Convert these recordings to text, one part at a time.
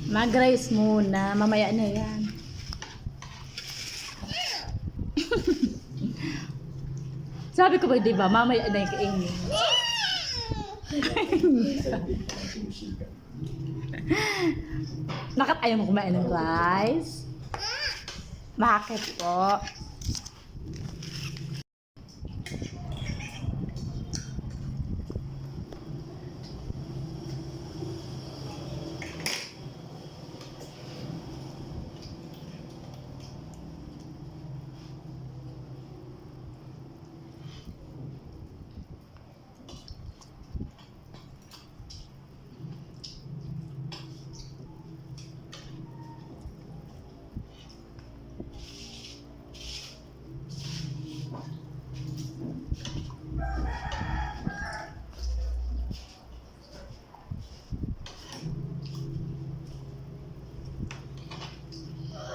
Mag-rice muna. Mamaya na yan. Sabi ko ba, di ba? Mamaya na yung kainin. Bakit ayaw mo kumain ng rice? Bakit po?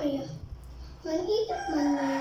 Ay, maliit man na